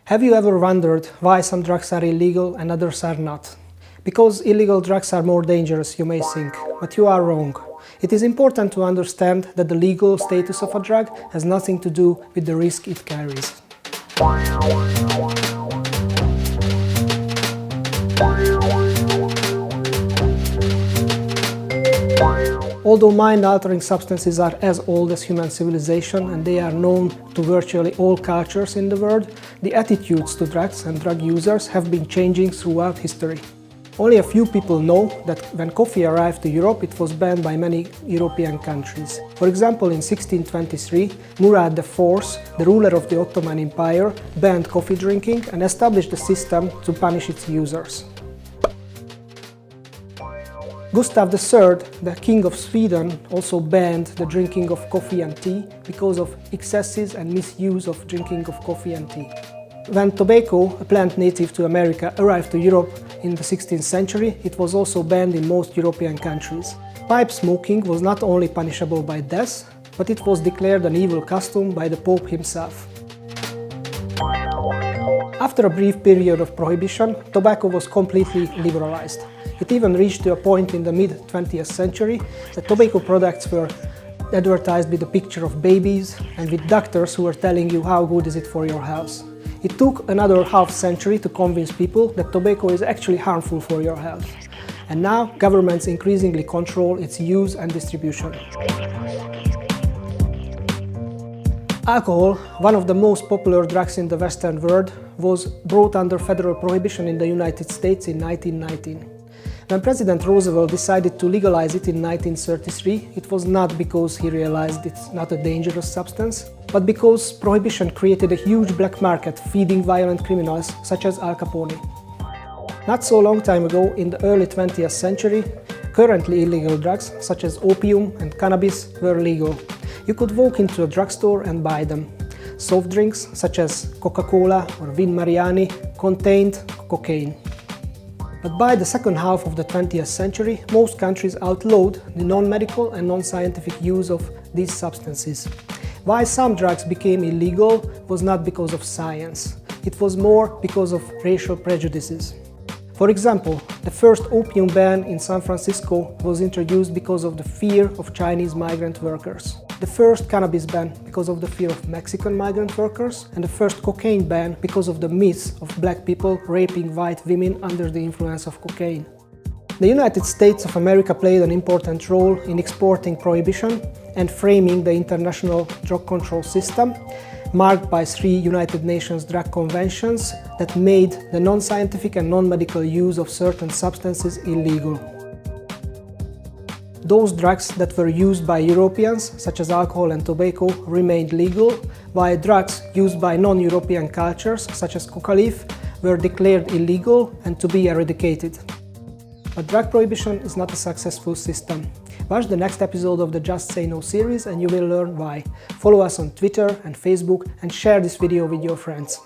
Have you ever wondered why some drugs are illegal and others are not? Because illegal drugs are more dangerous, you may think, but you are wrong. It is important to understand that the legal status of a drug has nothing to do with the risk it carries. Although mind-altering substances are as old as human civilization and they are known to virtually all cultures in the world, the attitudes to drugs and drug users have been changing throughout history. Only a few people know that when coffee arrived to Europe, it was banned by many European countries. For example, in 1623, Murad IV, the ruler of the Ottoman Empire, banned coffee drinking and established a system to punish its users. Gustav III, the King of Sweden, also banned the drinking of coffee and tea because of excesses and misuse of drinking of coffee and tea. When tobacco, a plant native to America, arrived to Europe in the 16th century, it was also banned in most European countries. Pipe smoking was not only punishable by death, but it was declared an evil custom by the Pope himself. After a brief period of prohibition, tobacco was completely liberalized. It even reached to a point in the mid-20th century that tobacco products were advertised with a picture of babies and with doctors who were telling you how good is it for your health. It took another half-century to convince people that tobacco is actually harmful for your health. And now governments increasingly control its use and distribution. Alcohol, one of the most popular drugs in the Western world, was brought under federal prohibition in the United States in 1919. When President Roosevelt decided to legalize it in 1933, it was not because he realized it's not a dangerous substance, but because prohibition created a huge black market feeding violent criminals such as Al Capone. Not so long time ago, in the early 20th century, currently illegal drugs such as opium and cannabis were legal. You could walk into a drugstore and buy them. Soft drinks such as Coca-Cola or Vin Mariani contained cocaine. But by the second half of the 20th century, most countries outlawed the non-medical and non-scientific use of these substances. Why some drugs became illegal was not because of science. It was more because of racial prejudices. For example, the first opium ban in San Francisco was introduced because of the fear of Chinese migrant workers. The first cannabis ban because of the fear of Mexican migrant workers, and the first cocaine ban because of the myth of black people raping white women under the influence of cocaine. The United States of America played an important role in exporting prohibition and framing the international drug control system, marked by 3 United Nations drug conventions that made the non-scientific and non-medical use of certain substances illegal. Those drugs that were used by Europeans, such as alcohol and tobacco, remained legal, while drugs used by non-European cultures, such as coca leaf, were declared illegal and to be eradicated. But drug prohibition is not a successful system. Watch the next episode of the Just Say No series and you will learn why. Follow us on Twitter and Facebook and share this video with your friends.